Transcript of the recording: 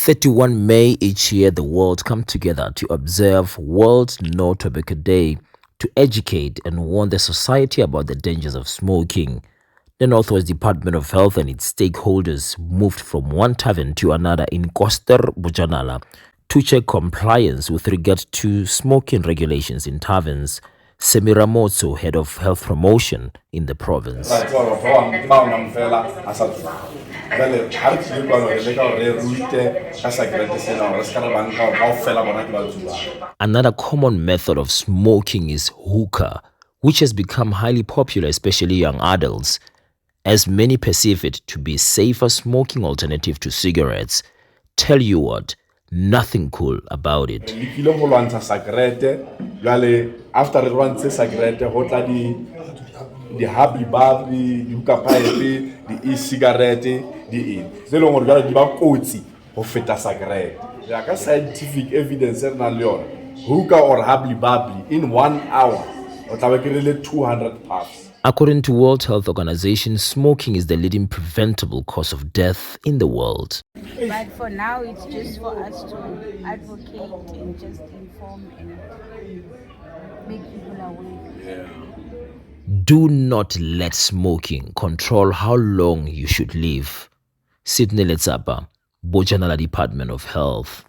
31 May each year, the world come together to observe World No Tobacco Day to educate and warn the society about the dangers of smoking. The Northwest Department of Health and its stakeholders moved from one tavern to another in Koster, Bojanala to check compliance with regard to smoking regulations in taverns. Semira Motso, head of health promotion in the province. Another common method of smoking is hookah, which has become highly popular, especially young adults, as many perceive it to be a safer smoking alternative to cigarettes. Tell you what, nothing cool about it. After the happy baby, the hookah pipe, the e-cigarette, the in. Se lo ngore jwale di ba kotsi ho feta cigarette. Ya ka scientific evidence na le yona. Hookah or happy baby in 1 hour o tla ba kirele 200 puffs. According to World Health Organization, smoking is the leading preventable cause of death in the world. But for now, it's just for us to advocate and just inform and make people aware. Do not let smoking control how long you should live. Sydney Letsapa, Bojanala Department of Health.